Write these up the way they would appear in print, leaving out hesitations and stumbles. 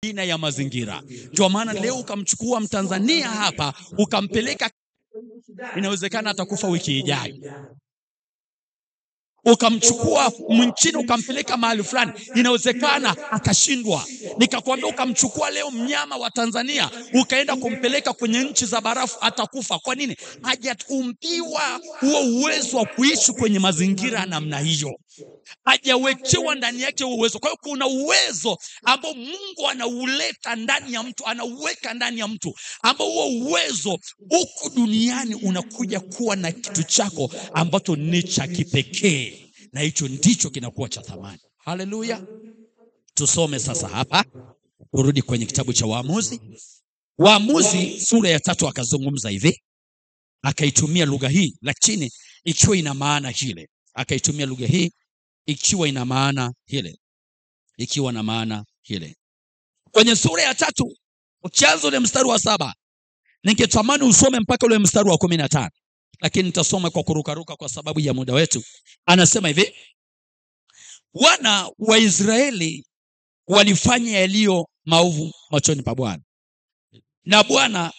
aina ya mazingira. Ndio maana leo ukamchukua Mtanzania hapa ukampeleka, inawezekana atakufa wiki ijayo. Ukamchukua mchini ukampeleka mahali fulani, inawezekana akashindwa. Nikakwambia ukamchukua leo mnyama wa Tanzania ukaenda kumpeleka kwenye nchi za barafu, atakufa. Kwa nini? Hajaumbiwa huo uwezo wa kuishi kwenye mazingira namna hiyo, hajawekewa ndani yake uwezo. Kwa hiyo kuna uwezo ambao Mungu anauleta ndani ya mtu, anauweka ndani ya mtu, ambao huo uwezo huku duniani unakuja kuwa na kitu chako ambacho ni cha kipekee, na hicho ndicho kinakuwa cha thamani. Haleluya. Tusome sasa hapa, urudi kwenye kitabu cha Waamuzi. Waamuzi sura ya 3 akazungumza hivi, akaitumia lugha hii lakini ikiwa ina maana hile. Akaitumia lugha hii ikiwa ina maana hile, ikiwa na maana hile. Kwenye sura ya 3 ukianza ule mstari wa 7, ningetamani usome mpaka ule mstari wa 15, lakini nitasoma kwa kurukaruka kwa sababu ya muda wetu. Anasema hivi: wana wa Israeli walifanya yaliyo maovu machoni pa Bwana, na Bwana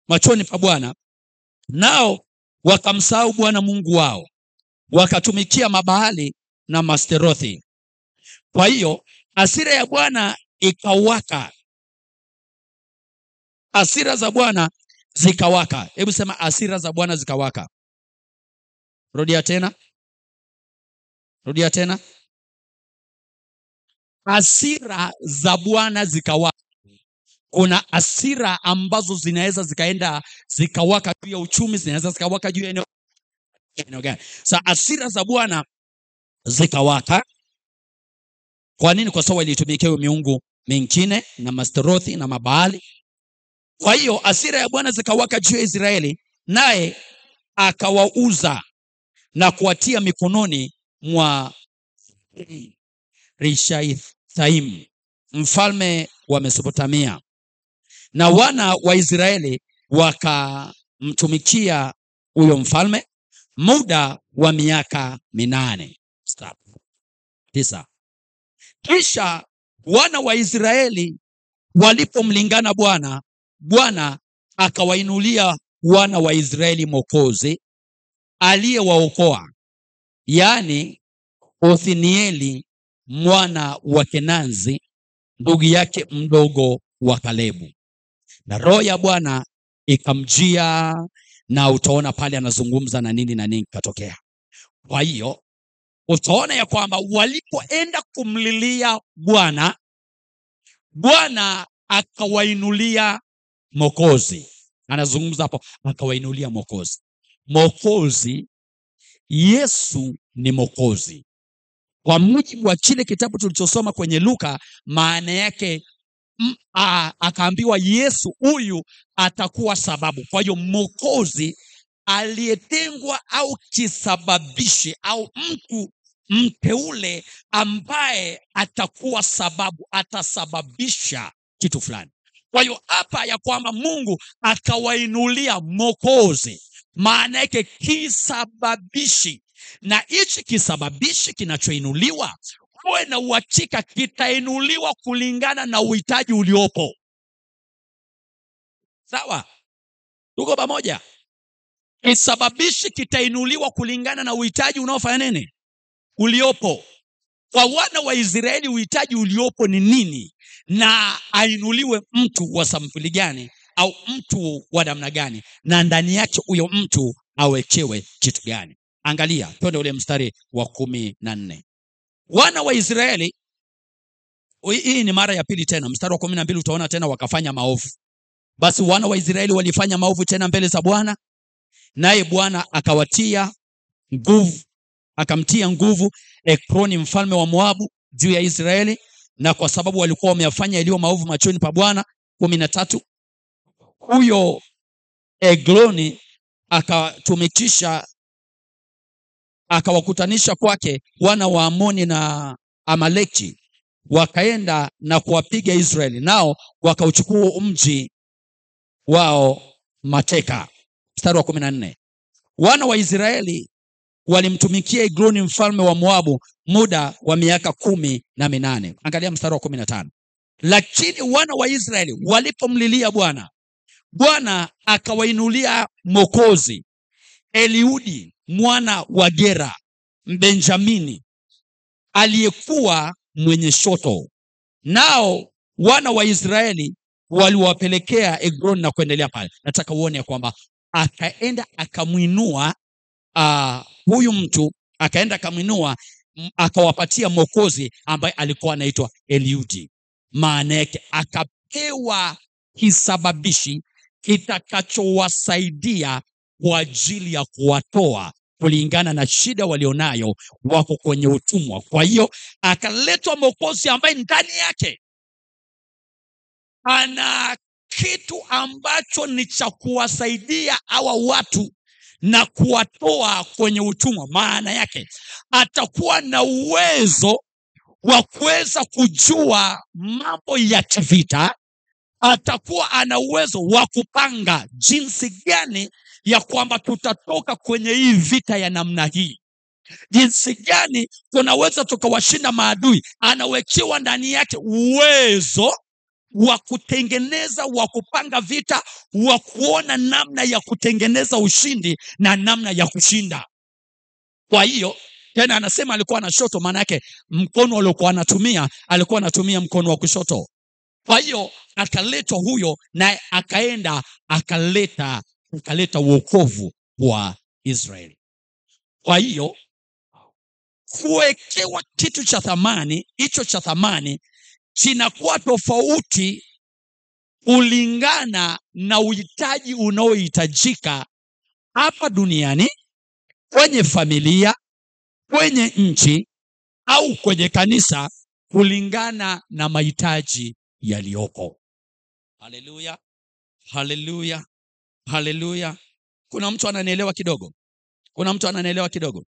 machoni pa Bwana, nao wakamsahau Bwana Mungu wao, wakatumikia Mabaali na Masterothi. Kwa hiyo hasira ya Bwana ikawaka, hasira za Bwana zikawaka. Hebu sema hasira za Bwana zikawaka. Rudia tena, rudia tena. Hasira za Bwana zikawaka. Kuna hasira ambazo zinaweza zikaenda zikawaka juu ya uchumi, zinaweza zikawaka juu ya eneo gani? Sasa hasira za Bwana zikawaka. Kwa nini? Kwa sababu ilitumikia miungu mingine na Masterothi na Mabaali. Kwa hiyo hasira ya Bwana zikawaka juu ya Israeli, naye akawauza na kuwatia mikononi mwa Rishathaim mfalme wa Mesopotamia, na wana wa Israeli wakamtumikia huyo mfalme muda wa miaka 8. 9. Kisha wana wa Israeli walipomlingana Bwana, Bwana akawainulia wana wa Israeli mwokozi aliyewaokoa, yaani Othnieli mwana wa Kenazi, ndugu yake mdogo wa Kalebu. Na roho ya Bwana ikamjia, na utaona pale anazungumza na nini katokea. Kwa hiyo utaona ya kwamba walipoenda kumlilia Bwana, Bwana akawainulia mwokozi. Anazungumza hapo, akawainulia mwokozi. Mwokozi, Yesu ni mwokozi. Kwa mujibu wa kile kitabu tulichosoma kwenye Luka, maana yake akaambiwa Yesu huyu atakuwa sababu. Kwa hiyo mwokozi aliyetengwa au kisababishi au mtu mteule ambaye atakuwa sababu, atasababisha kitu fulani. Kwa hiyo hapa ya kwamba Mungu akawainulia mwokozi, maana yake kisababishi, na hichi kisababishi kinachoinuliwa uwe na uhakika kitainuliwa kulingana na uhitaji uliopo. Sawa? Tuko pamoja? Kisababishi kitainuliwa kulingana na uhitaji unaofanya nini? Uliopo. Kwa wana wa Israeli uhitaji uliopo ni nini? Na ainuliwe mtu wa sampuli gani au mtu wa namna gani, na ndani yake huyo mtu awekewe kitu gani? Angalia, twende ule mstari wa 14. Wana wa Israeli, hii ni mara ya pili tena, mstari wa 12 utaona tena wakafanya maovu. Basi wana wa Israeli walifanya maovu tena mbele za Bwana, naye Bwana akamtia nguvu Ekroni mfalme wa Moabu juu ya Israeli, na kwa sababu walikuwa wameyafanya yaliyo maovu machoni pa Bwana. 13. Huyo Egloni akawakutanisha kwake wana wa Amoni na Amaleki, wakaenda na kuwapiga Israeli, nao wakauchukua mji wao mateka. Mstari wa 14. Wana wa Israeli walimtumikia Egloni mfalme wa Moabu muda wa miaka 18. Angalia mstari wa 15. Lakini wana wa Israeli walipomlilia Bwana, Bwana akawainulia mwokozi, Eliudi mwana wa Gera Mbenjamini, aliyekuwa mwenye shoto. Nao wana wa Israeli waliwapelekea Egloni na kuendelea pale. Nataka uone ya kwamba akaenda akamwinua huyu mtu, akaenda akamwinua, akawapatia mwokozi ambaye alikuwa anaitwa Eliudi. Maana yake akapewa kisababishi kitakachowasaidia kwa ajili ya kuwatoa kulingana na shida walionayo, wako kwenye utumwa. Kwa hiyo akaletwa mwokozi ambaye ndani yake ana kitu ambacho ni cha kuwasaidia hawa watu na kuwatoa kwenye utumwa. Maana yake atakuwa na uwezo wa kuweza kujua mambo ya kivita, atakuwa ana uwezo wa kupanga jinsi gani ya kwamba tutatoka kwenye hii vita ya namna hii, jinsi gani tunaweza tukawashinda maadui. Anawekewa ndani yake uwezo wa kutengeneza, wa kupanga vita, wa kuona namna ya kutengeneza ushindi na namna ya kushinda. Kwa hiyo tena anasema alikuwa na shoto, maana yake mkono aliokuwa anatumia, alikuwa anatumia mkono wa kushoto. Kwa hiyo akaletwa huyo, naye akaenda akaleta wokovu wa Israeli. Kwa hiyo kuwekewa kitu cha thamani, hicho cha thamani kinakuwa tofauti kulingana na uhitaji unaohitajika hapa duniani, kwenye familia, kwenye nchi au kwenye kanisa, kulingana na mahitaji yaliyoko. Haleluya, haleluya, haleluya. Kuna mtu ananielewa kidogo? Kuna mtu ananielewa kidogo?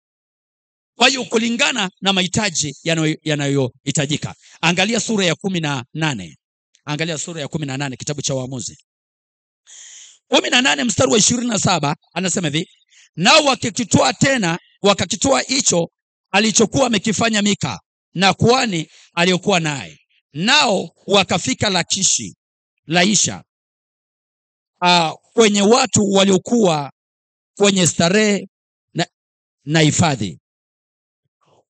Kwa hiyo kulingana na mahitaji yanayohitajika. Angalia sura ya 18. Angalia sura ya 18 kitabu cha Waamuzi 18 mstari wa 27, anasema hivi: nao wakakitoa tena, wakakitoa hicho alichokuwa amekifanya Mika na kuhani aliyokuwa naye, nao wakafika Laisha kwenye watu waliokuwa kwenye starehe na hifadhi,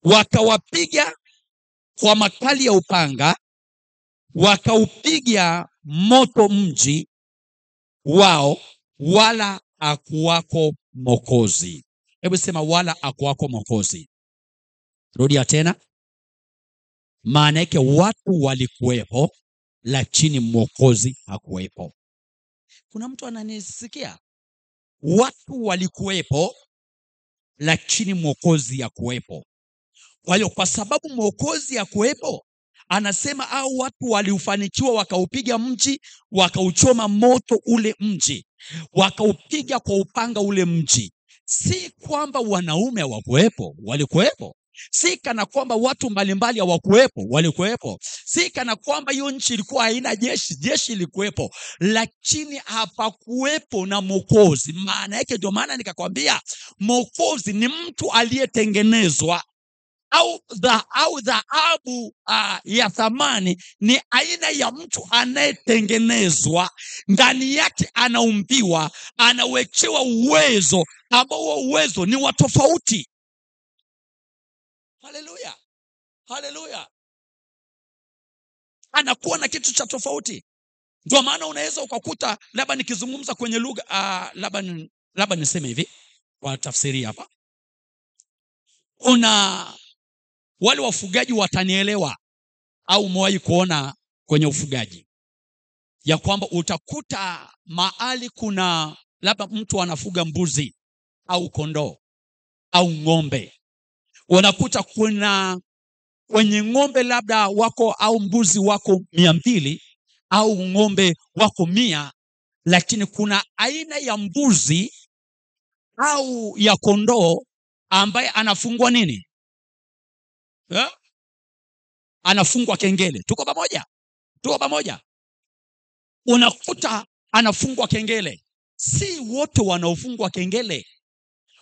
wakawapiga kwa makali ya upanga, wakaupiga moto mji wao, wala hakuwako mwokozi. Hebu sema, wala hakuwako mwokozi. Rudia tena. Maana yake watu walikuwepo, lakini mwokozi hakuwepo. Kuna mtu ananisikia? Watu walikuwepo, lakini mwokozi hakuwepo. Kwa hiyo kwa sababu mwokozi hakuwepo, anasema hao watu waliufanikiwa, wakaupiga mji, wakauchoma moto ule mji, wakaupiga kwa upanga ule mji. Si kwamba wanaume hawakuwepo, walikuwepo. Si kana kwamba watu mbalimbali hawakuwepo, walikuwepo. Si kana kwamba hiyo nchi ilikuwa haina jeshi, jeshi ilikuwepo, lakini hapakuwepo na mwokozi. Maana yake, ndio maana nikakwambia mwokozi ni mtu aliyetengenezwa, au dhahabu ya thamani ni aina ya mtu anayetengenezwa, ndani yake anaumbiwa, anawekewa uwezo ambao uwezo ni wa tofauti. Haleluya, haleluya. Anakuwa na kitu cha tofauti. Ndio maana unaweza ukakuta, labda nikizungumza kwenye lugha labda niseme hivi kwa tafsiri hapa, kuna wale wafugaji watanielewa, au umewahi kuona kwenye ufugaji ya kwamba utakuta mahali kuna labda mtu anafuga mbuzi au kondoo au ng'ombe, unakuta kuna kwenye ng'ombe labda wako au mbuzi wako 200 au ng'ombe wako 100, lakini kuna aina ya mbuzi au ya kondoo ambaye anafungwa nini? Anafungwa kengele. Tuko pamoja? Tuko pamoja? Unakuta anafungwa kengele. Si wote wanaofungwa kengele.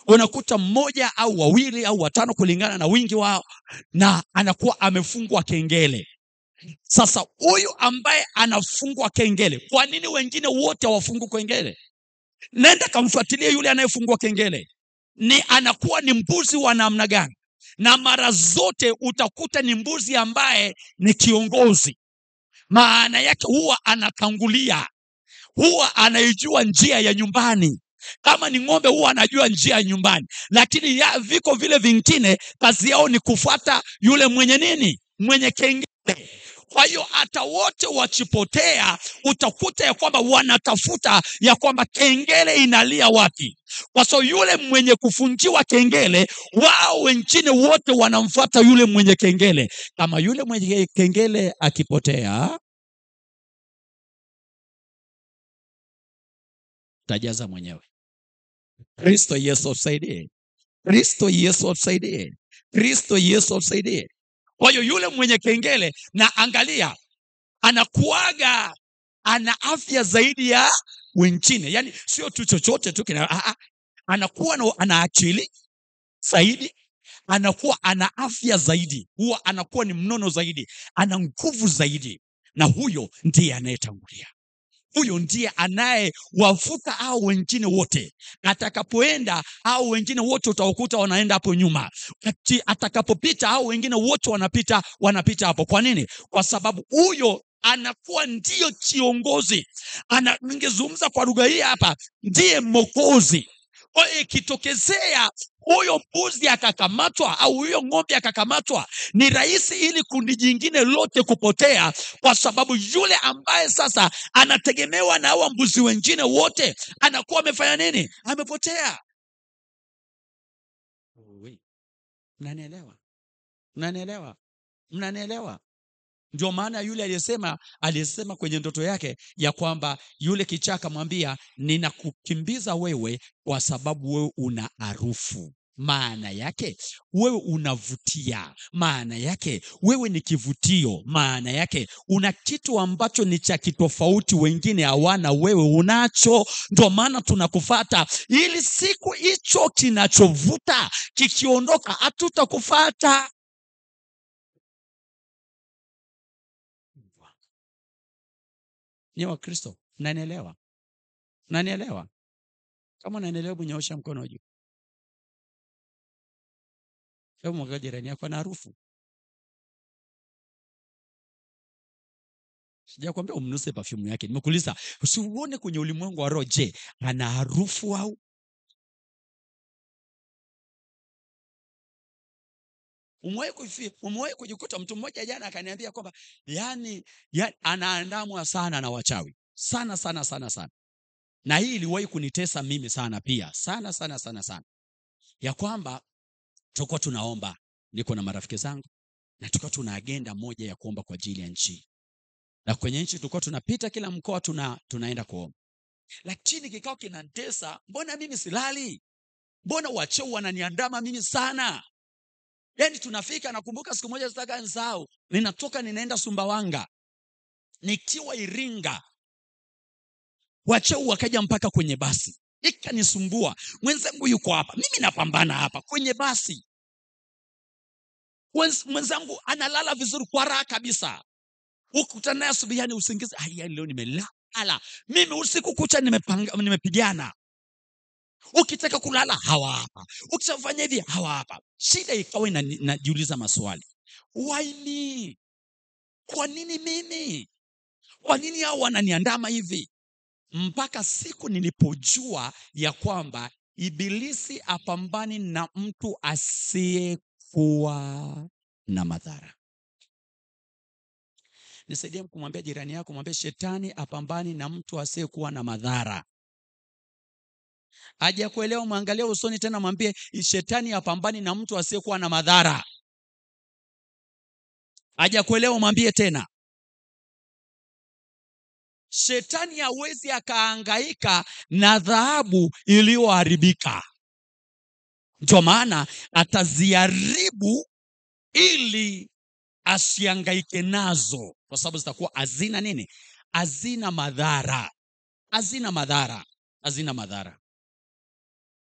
Unakuta mmoja au wawili au watano kulingana na wingi wao, na anakuwa amefungwa kengele. Sasa huyu ambaye anafungwa kengele, kwa nini wengine wote hawafungwi kengele? Nenda kamfuatilie yule anayefungwa kengele, ni anakuwa ni mbuzi wa namna gani? Na mara zote utakuta ni mbuzi ambaye ni kiongozi. Maana yake huwa anatangulia, huwa anaijua njia ya nyumbani. Kama ni ng'ombe huwa anajua njia ya nyumbani, lakini viko vile vingine kazi yao ni kufuata yule mwenye nini, mwenye kengele. Kwa hiyo hata wote wakipotea utakuta ya kwamba wanatafuta ya kwamba kengele inalia wapi. Kwa sababu yule mwenye kufungiwa kengele, wao wengine wote wanamfuata yule mwenye kengele. Kama yule mwenye kengele akipotea, tajaza mwenyewe. Kristo Yesu atusaidie. Kristo Yesu atusaidie. Kristo Yesu atusaidie. Kwa hiyo yule mwenye kengele, na angalia, anakuaga ana afya zaidi ya wengine. Yaani sio tu chochote tu anakuwa ana akili zaidi, anakuwa ana afya zaidi, huwa anakuwa ni mnono zaidi, ana nguvu zaidi, na huyo ndiye anayetangulia. Huyo ndiye anayewavuka hao wengine wote. Atakapoenda hao wengine wote utawakuta wanaenda hapo nyuma. Atakapopita hao wengine wote wanapita hapo. Kwa nini? Kwa sababu huyo anakuwa ndio kiongozi. Ningezungumza kwa lugha hii hapa, ndiye mwokozi. Kwa hiyo ikitokezea huyo mbuzi akakamatwa au huyo ng'ombe akakamatwa, ni rahisi ili kundi jingine lote kupotea, kwa sababu yule ambaye sasa anategemewa na hao mbuzi wengine wote anakuwa amefanya nini? Amepotea. Mnanielewa? Mnanielewa? Mnanielewa? Ndio maana yule aliyesema kwenye ndoto yake ya kwamba yule kichaka mwambia, ninakukimbiza wewe kwa sababu wewe una harufu. Maana yake wewe unavutia, maana yake wewe ni kivutio, maana yake una kitu ambacho ni cha kitofauti, wengine hawana, wewe unacho. Ndio maana tunakufuata, ili siku hicho kinachovuta kikiondoka hatutakufuata. Ni wa Kristo, mnanielewa? Mnanielewa? Kama unanielewa, nyosha mkono juu. Hebu mwangalie jirani yako, ana harufu. Sijakwambia umnuse perfume yake, nimekuuliza usiuone kwenye ulimwengu wa roho, je, ana harufu au? Umewahi kujikuta mtu mmoja jana akaniambia kwamba yani anaandamwa sana na wachawi sana sana sana sana. Na hii iliwahi kunitesa mimi sana pia, sana sana sana sana, ya kwamba tulikuwa tunaomba, niko na marafiki zangu, na tulikuwa tuna agenda moja ya kuomba kwa ajili ya nchi, na kwenye nchi tulikuwa tunapita kila mkoa tunaenda kuomba. Lakini kikao kinantesa, mbona mimi silali? Mbona wachawi wananiandama mimi sana? Yaani tunafika, nakumbuka siku moja sitaka nisahau, ninatoka ninaenda Sumbawanga, nikiwa Iringa, wachawi wakaja mpaka kwenye basi, ikanisumbua. Mwenzangu yuko hapa, mimi napambana hapa kwenye basi, mwenzangu analala vizuri kwa raha kabisa, ukutana naye asubuhi, yani usingizi, leo nimelala mimi usiku kucha, nimepigana. Ukitaka kulala hawa hapa, ukishafanya hivi hawa hapa. Shida ikawa najiuliza maswali, why me? Kwa nini mimi? Kwa nini hao wananiandama hivi? Mpaka siku nilipojua ya kwamba ibilisi apambani na mtu asiyekuwa na madhara. Nisaidie kumwambia jirani yako, mwambie shetani apambani na mtu asiyekuwa na madhara. Haja kuelewa, mwangalie usoni tena, mwambie shetani apambani na mtu asiyekuwa na madhara. Haja kuelewa, mwambie tena, shetani hawezi akahangaika na dhahabu iliyoharibika. Ndio maana ataziharibu ili asihangaike nazo, kwa sababu zitakuwa hazina nini? Hazina madhara. Hazina madhara. Hazina madhara.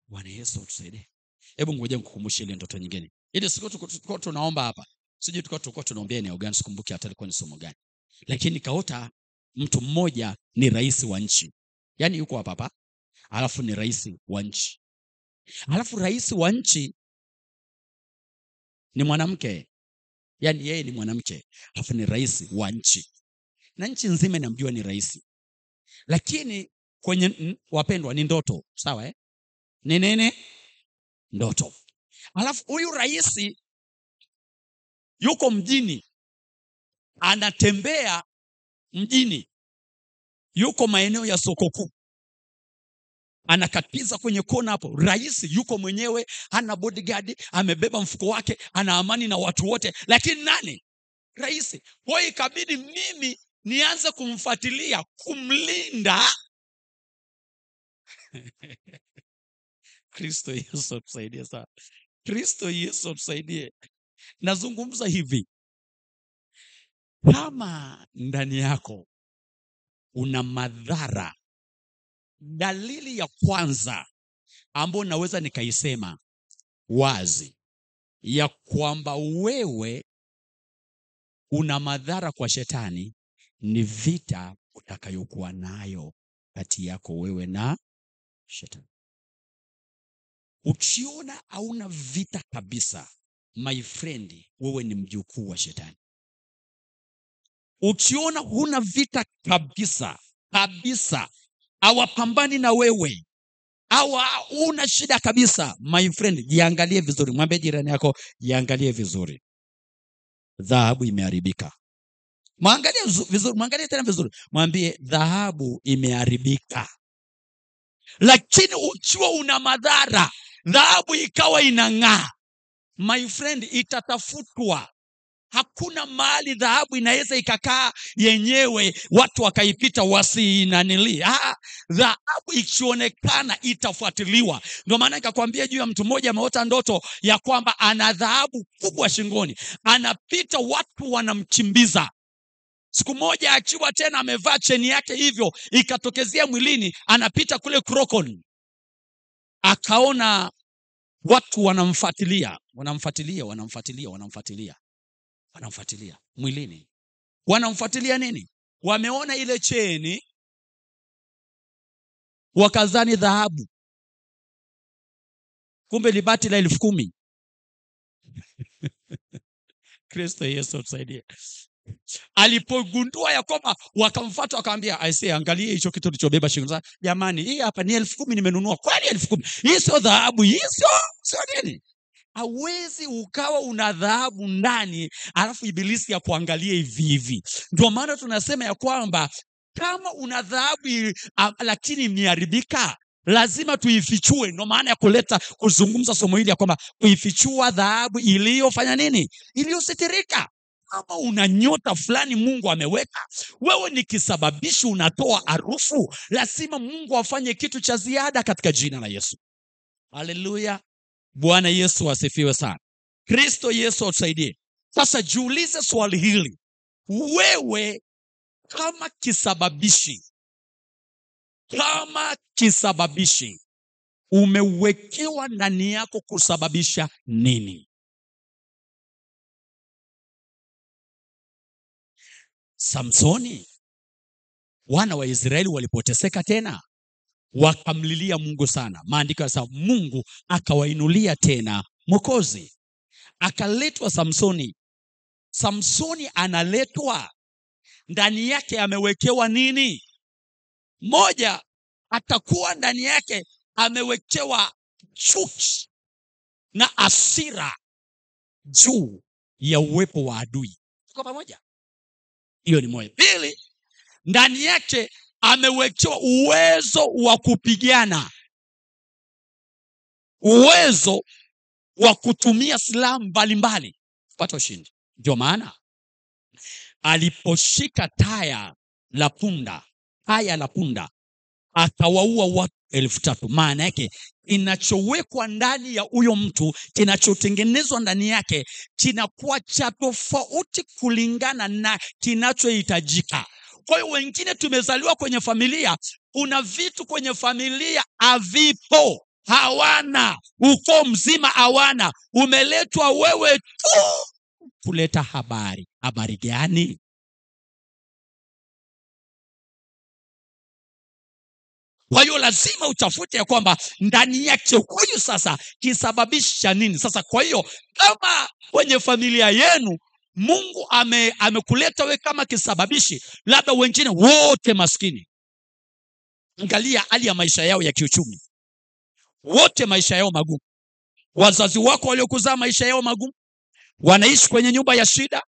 Bwana Yesu atusaidie. Hebu ngoja nikukumbushe ile ndoto nyingine. Ile siku tunaomba hapa, Sijui tulikuwa tunaombea eneo gani, sikumbuki hata alikuwa ni somo gani. Lakini nikaota mtu mmoja ni rais wa nchi. Yaani yuko hapa, alafu ni rais wa nchi. Alafu rais wa nchi ni mwanamke. Yaani yeye ni mwanamke, alafu ni rais wa nchi. Na nchi nzima inamjua ni rais. Lakini kwenye wapendwa ni ndoto, sawa Ni nene ndoto. Alafu huyu rais yuko mjini, anatembea mjini, yuko maeneo ya soko kuu, anakatiza kwenye kona hapo. Rais yuko mwenyewe, hana bodyguard, amebeba mfuko wake, ana amani na watu wote. Lakini nani? Rais. Kwa hiyo ikabidi mimi nianze kumfuatilia, kumlinda. Kristo Yesu atusaidie sana. Kristo Yesu atusaidie. Nazungumza hivi, kama ndani yako una madhara, dalili ya kwanza ambayo naweza nikaisema wazi ya kwamba wewe una madhara kwa shetani ni vita utakayokuwa nayo kati yako wewe na shetani. Ukiona hauna vita kabisa, my friend, wewe ni mjukuu wa shetani. Ukiona huna vita kabisa, hawapambani na wewe, una shida kabisa, my friend, jiangalie vizuri. Mwambie jirani yako, jiangalie vizuri. Dhahabu imeharibika. Mwangalie vizuri, mwangalie tena vizuri. Mwambie dhahabu imeharibika. Lakini ukiwa una madhara, dhahabu ikawa inang'aa, my friend, itatafutwa. Hakuna mahali dhahabu inaweza ikakaa yenyewe watu wakaipita wasinanili. Dhahabu ikionekana itafuatiliwa. Ndio maana nikakwambia juu ya mtu mmoja ameota ndoto ya kwamba ana dhahabu kubwa shingoni, anapita watu wanamkimbiza. Siku moja akiwa tena amevaa cheni yake hivyo, ikatokezea mwilini, anapita kule Krokon, akaona watu wanamfuatilia mwilini. Wanamfuatilia nini? Wameona ile cheni, wakazani dhahabu, kumbe ni bati la 10,000. Kristo Yesu atusaidie. Alipogundua ya kwamba, wakamfuata wakamwambia, aisee, angalia hicho kitu ulichobeba shingoni. Jamani, hii hapa ni 10,000 nimenunua. Kwani 10,000? Hii sio dhahabu, hii sio nini? Hawezi ukawa una dhahabu ndani alafu ibilisi ya kuangalia hivi. Ndio maana tunasema ya kwamba kama una dhahabu lakini imeharibika, lazima tuifichue. Ndio maana ya kuzungumza somo hili ya kwamba kuifichua dhahabu iliyofanya nini? Iliyositirika. Kama una nyota fulani Mungu ameweka, wewe ni kisababishi, unatoa harufu, lazima Mungu afanye kitu cha ziada katika jina la Yesu. Haleluya. Bwana Yesu asifiwe sana. Kristo Yesu atusaidie. Sasa jiulize swali hili. Wewe kama kisababishi umewekewa ndani yako kusababisha nini? Samsoni, wana wa Israeli walipoteseka tena, wakamlilia Mungu sana. Maandiko yanasema Mungu akawainulia tena Mwokozi. Akaletwa Samsoni. Samsoni analetwa, ndani yake amewekewa nini? Moja, atakuwa ndani yake amewekewa chuki na hasira juu ya uwepo wa adui. Tuko pamoja? Hiyo ni moja. Pili, ndani yake amewekewa uwezo wa kupigana, uwezo wa kutumia silaha mbalimbali kupata ushindi. Ndio maana aliposhika taya la punda akawaua watu 3,000. Maana yake kinachowekwa ndani ya huyo mtu, kinachotengenezwa ndani yake, kinakuwa cha tofauti kulingana na kinachohitajika. Kwa hiyo wengine tumezaliwa kwenye familia, kuna vitu kwenye familia havipo, hawana, ukoo mzima hawana, umeletwa wewe tu kuleta habari. Habari gani? Kwa hiyo lazima utafute ya kwamba ndani yake huyu sasa kisababisha nini. Sasa kwa hiyo kama kwenye familia yenu Mungu amekuleta we kama kisababishi, labda wengine wote maskini, angalia hali ya maisha yao ya kiuchumi, wote maisha yao magumu. Wazazi wako waliokuzaa maisha yao magumu, wanaishi kwenye nyumba ya shida,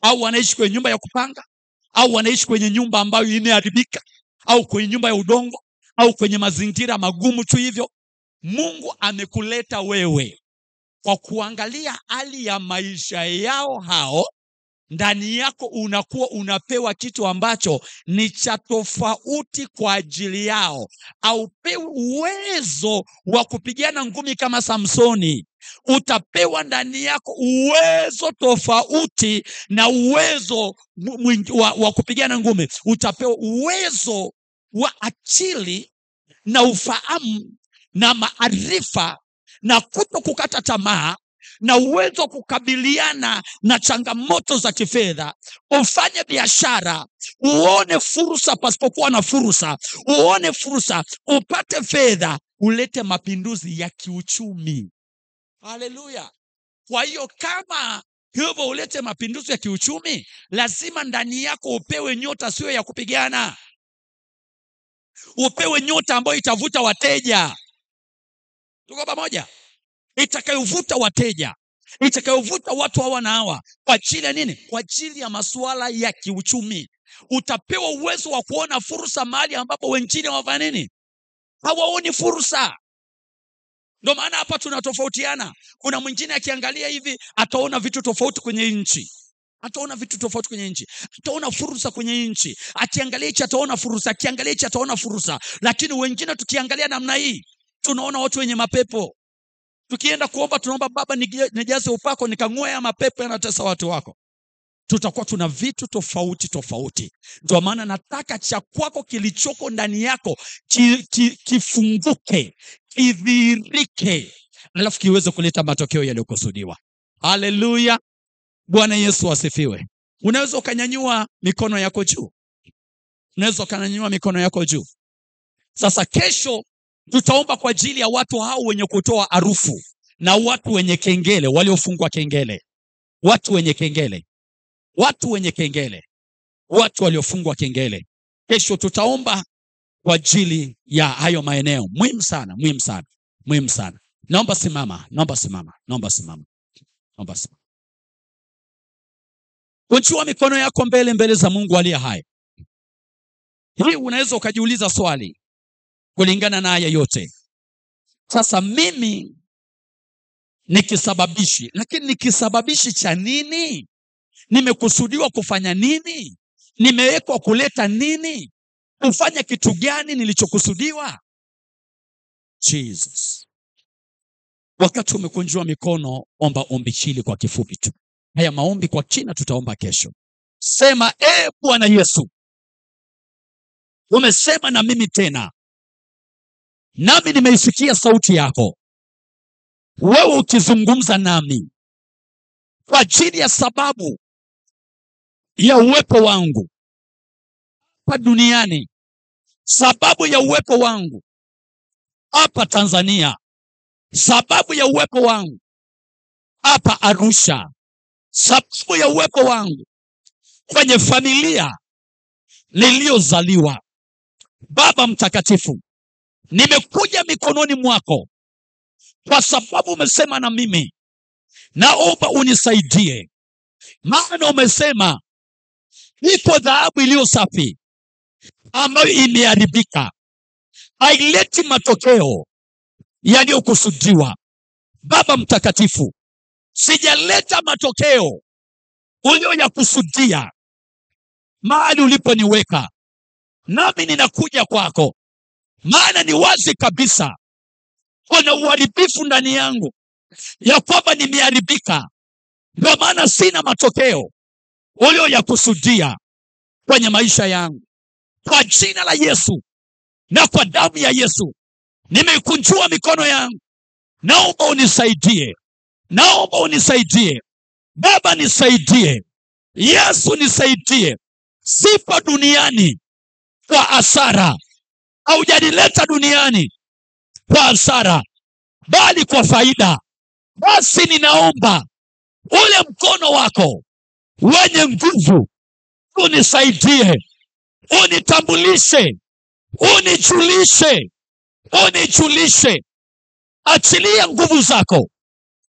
au wanaishi kwenye nyumba ya kupanga, au wanaishi kwenye nyumba ambayo imeharibika, au kwenye nyumba ya udongo, au kwenye mazingira magumu tu hivyo. Mungu amekuleta wewe kwa kuangalia hali ya maisha yao hao. Ndani yako unakuwa unapewa kitu ambacho ni cha tofauti kwa ajili yao. Haupewi uwezo wa kupigana ngumi kama Samsoni. Utapewa ndani yako uwezo tofauti na uwezo wa kupigana ngumi. Utapewa uwezo wa akili na ufahamu na maarifa na kuto kukata tamaa na uwezo kukabiliana na changamoto za kifedha. Ufanye biashara, uone fursa pasipokuwa na fursa, uone fursa, upate fedha, ulete mapinduzi ya kiuchumi. Haleluya! Kwa hiyo kama hivyo ulete mapinduzi ya kiuchumi, lazima ndani yako upewe nyota sio ya kupigana. Upewe nyota ambayo itavuta wateja. Tuko pamoja? Itakayovuta wateja, itakayovuta watu hawa na hawa. Kwa ajili ya nini? Kwa ajili ya masuala ya kiuchumi. Utapewa uwezo wa kuona fursa mahali ambapo wengine wafanya nini? Hawaoni fursa. Ndio maana hapa tunatofautiana. Kuna mwingine akiangalia hivi ataona vitu tofauti kwenye nchi. Ataona vitu tofauti kwenye nchi. Ataona fursa kwenye nchi. Akiangalia hichi ataona fursa, akiangalia hichi ataona fursa. Lakini wengine tukiangalia namna hii, tunaona watu wenye mapepo. Tukienda kuomba tunaomba, Baba nijaze upako nikang'oe mapepo yanatesa watu wako. Tutakuwa tuna vitu tofauti tofauti. Ndio maana nataka cha kwako kilichoko ndani yako kifunguke, kidhirike, alafu kiweze kuleta matokeo yaliyokusudiwa. Haleluya! Bwana Yesu asifiwe. Unaweza ukanyanyua mikono yako juu. Unaweza ukanyanyua mikono yako juu. Sasa kesho tutaomba kwa ajili ya watu hao wenye kutoa harufu na watu wenye kengele, waliofungwa kengele, watu wenye kengele, watu wenye kengele, watu waliofungwa kengele. Kesho tutaomba kwa ajili ya hayo maeneo. Muhimu sana, muhimu sana, muhimu sana. Naomba simama, naomba simama, naomba simama, naomba simama. Kunjua mikono yako mbele za Mungu aliye hai. Hii unaweza ukajiuliza swali kulingana na haya yote. Sasa mimi ni kisababishi, lakini ni kisababishi cha nini? Nimekusudiwa kufanya nini? Nimewekwa kuleta nini? Kufanya kitu gani nilichokusudiwa? Jesus. Wakati umekunjua mikono, omba ombi hili kwa kifupi tu. Haya maombi kwa kina tutaomba kesho. Sema, Bwana Yesu, umesema na mimi tena, nami nimeisikia sauti yako, wewe ukizungumza nami kwa ajili ya sababu ya uwepo wangu hapa duniani, sababu ya uwepo wangu hapa Tanzania, sababu ya uwepo wangu hapa Arusha, sababu ya uwepo wangu kwenye familia niliyozaliwa. Baba mtakatifu, nimekuja mikononi mwako kwa sababu umesema na mimi. Naomba unisaidie, maana umesema ipo dhahabu iliyo safi ambayo imeharibika, haileti matokeo yaliyokusudiwa. Baba mtakatifu, sijaleta matokeo uliyoyakusudia mahali uliponiweka, nami ninakuja kwako, maana ni wazi kabisa kuna uharibifu ndani yangu, ya kwamba nimeharibika. Ndio maana sina matokeo uliyoyakusudia kwenye maisha yangu. Kwa jina la Yesu na kwa damu ya Yesu, nimeikunjua mikono yangu. Naomba unisaidie, naomba unisaidie, Baba nisaidie, Yesu nisaidie. Sifa duniani kwa hasara. Haujanileta duniani kwa hasara, bali kwa faida. Basi ninaomba ule mkono wako wenye nguvu unisaidie, unitambulishe, unijulishe. Achilia nguvu zako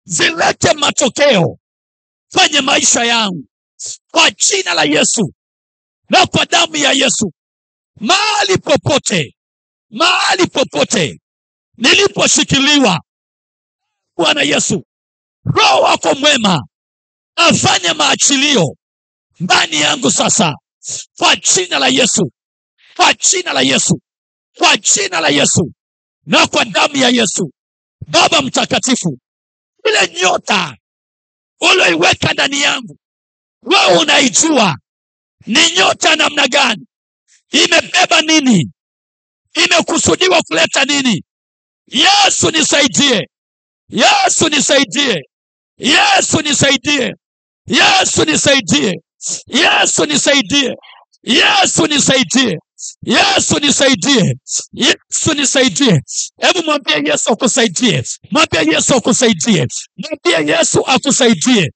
zilete matokeo kwenye maisha yangu, kwa jina la Yesu na kwa damu ya Yesu. Mahali popote niliposhikiliwa, Bwana Yesu, Roho wako mwema afanye maachilio ndani yangu sasa, kwa jina la Yesu, kwa jina la Yesu, kwa jina la Yesu na kwa damu ya Yesu. Baba mtakatifu, ile nyota ulioiweka ndani yangu, wewe unaijua ni nyota namna gani, imebeba nini, imekusudiwa kuleta nini. Yesu nisaidie, Yesu nisaidie, Yesu nisaidie, Yesu nisaidie, Yesu nisaidie, Yesu nisaidie, Yesu nisaidie, Yesu nisaidie. Hebu mwambie Yesu akusaidie, mwambie Yesu akusaidie, mwambie Yesu akusaidie.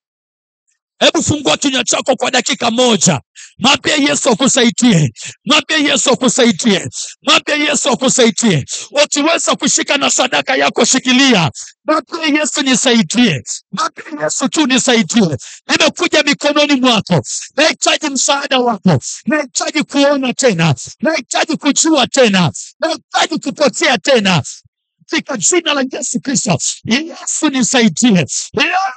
Hebu fungua kinywa chako kwa dakika moja. Mwambie Yesu akusaidie, mwambie Yesu akusaidie, mwambie Yesu akusaidie. Ukiweza kushika na sadaka yako shikilia. Mwambie Yesu nisaidie, mwambie Yesu tu nisaidie. Nimekuja mikononi mwako, nahitaji msaada wako, nahitaji kuona tena, nahitaji kujua tena, nahitaji kupotea tena, katika jina la Yesu Kristo. Yesu nisaidie,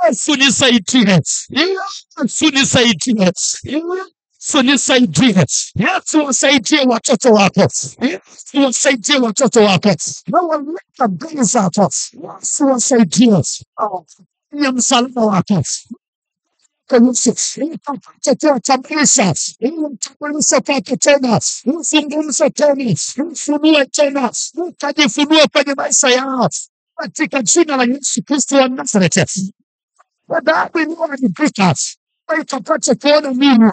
Yesu nisaidie, Yesu nisaidie, Yesu nisaidie. Yesu wasaidie watoto wako, Yesu wasaidie watoto wako, na waleta mbele zako. Yesu wasaidie ya msalaba wako. Tambulisha kwake tena, mzungumze tena, mfunue tena, ukajifunue kwenye maisha yao katika jina la Yesu Kristo wa Nazareti. Damu iliyoharibika ikapate kuona mimi,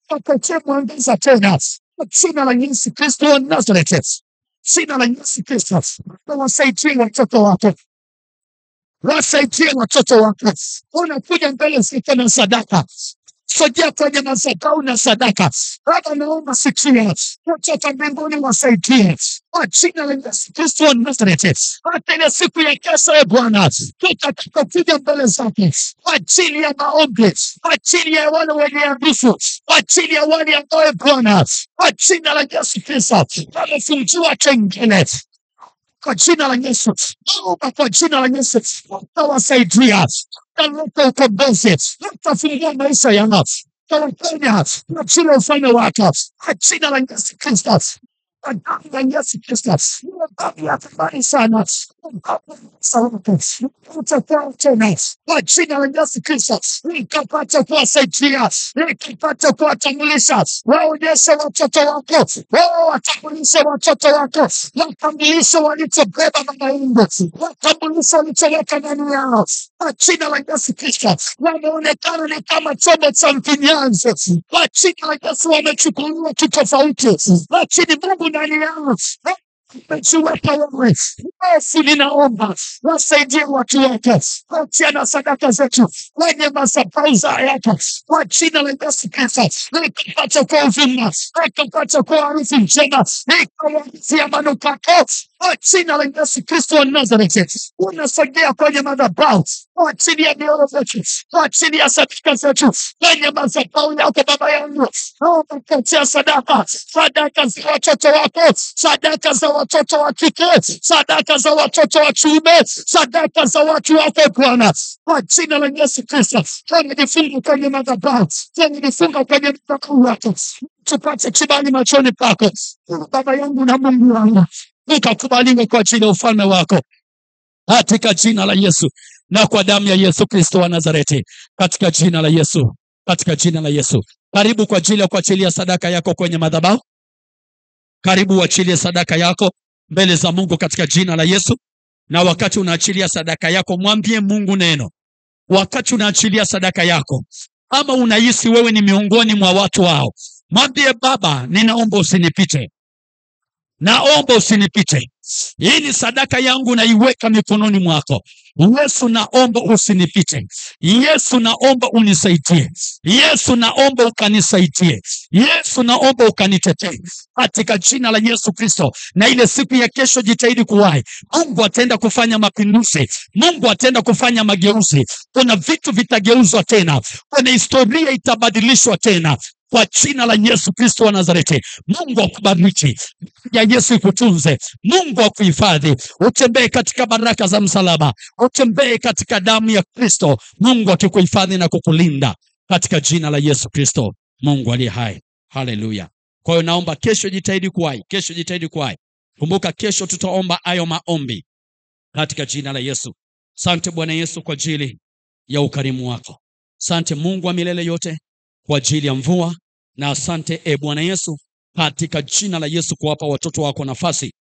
ikapate mwangaza tena kwa jina la Yesu Kristo wa Nazareti. Jina la Yesu Kristo. Wasaidie watoto wako, wasaidie watoto wako. Unakuja mbele zako na sadaka, sogea kwenye madhabahu na sadaka. Baba, naomba sikia, kutoka mbinguni wasaidie kwa jina la Yesu Kristo wa Nazareti. Hata ile siku ya kesho, Bwana, tutakapokuja mbele zake kwa ajili ya maombi, kwa ajili ya wale wenye nguvu, kwa ajili ya wale ambao, Bwana, kwa jina la Yesu Kristo wamefungiwa kengele, kwa jina la Yesu, naomba kwa jina la Yesu utawasaidia, utaleta ukombozi, utafungua maisha yao, utawapenya kwa jina la ufalme wako, kwa jina la Yesu Kristo, kwa damu ya Yesu Kristo. Damu ya thamani sana, utakuwa tena kwa jina la Yesu Kristo, nikapata kuwasaidia, nikapata kuwatambulisha. Waonyeshe watoto wako, watambulishe watoto wako, watambulishe walichobeba mama yangu, watambulishe walichoweka ndani yao kwa jina la Yesu Kristo. Wameonekana ni kama chombo cha mfinyanzi kwa jina la Yesu, wamechukuliwa kitofauti, lakini Mungu ndani yao umejiweka wewe. Yesu, ninaomba wasaidie watu wako, watia sadaka zetu kwenye madhabahu yako kwa jina la Yesu Kristo, nikapata kwa uvuma, nikapata kwa harufu njema, nikawazia manukato kwa jina la Yesu Kristo wa Nazareti. Unasogea kwenye madhabahu kwa ajili ya mioyo yetu, kwa ajili ya sadaka zetu kwenye madhabahu yako Baba yangu. Naomba kutia sadaka za watoto wako, sadaka za watoto wa kike, sadaka za watoto wa kiume, sadaka za watu wako Bwana, kwa jina la Yesu Kristo. Tunajifunga kwenye madhabahu, tunajifunga kwenye madhabahu yako, tupate kibali machoni pako Baba yangu na Mungu wangu, ukakubaliwe kwa ajili ya ufalme wako, katika jina la Yesu na kwa damu ya Yesu Kristo wa Nazareti, katika jina la Yesu, katika jina la Yesu. Karibu kwa ajili ya kuachilia sadaka yako kwenye madhabahu. Karibu uachilie sadaka yako mbele za Mungu katika jina la Yesu. Na wakati unaachilia sadaka yako, mwambie Mungu neno. wakati unaachilia sadaka yako, ama unahisi wewe ni miongoni mwa watu wao, mwambie Baba, ninaomba usinipite. Naomba usinipite. Hii ni sadaka yangu, naiweka mikononi mwako. Yesu, naomba usinipite. Yesu, naomba unisaidie. Yesu, naomba ukanisaidie. Yesu, naomba ukanitetee katika jina la Yesu Kristo. Na ile siku ya kesho jitahidi kuwahi. Mungu ataenda kufanya mapinduzi. Mungu ataenda kufanya mageuzi. Kuna vitu vitageuzwa tena. Kuna historia itabadilishwa tena. Kwa jina la Yesu Kristo wa Nazareti. Mungu akubariki. Ya Yesu ikutunze. Mungu akuhifadhi. Utembee katika baraka za msalaba. Utembee katika damu ya Kristo. Mungu akikuhifadhi na kukulinda katika jina la Yesu Kristo, Mungu aliye hai. Haleluya. Kwa hiyo naomba kesho jitahidi kuwahi. Kesho jitahidi kuwahi. Kumbuka kesho tutaomba hayo maombi katika jina la Yesu. Asante Bwana Yesu kwa ajili ya ukarimu wako. Asante Mungu wa milele yote kwa ajili ya mvua, na asante Bwana Yesu katika jina la Yesu kuwapa watoto wako nafasi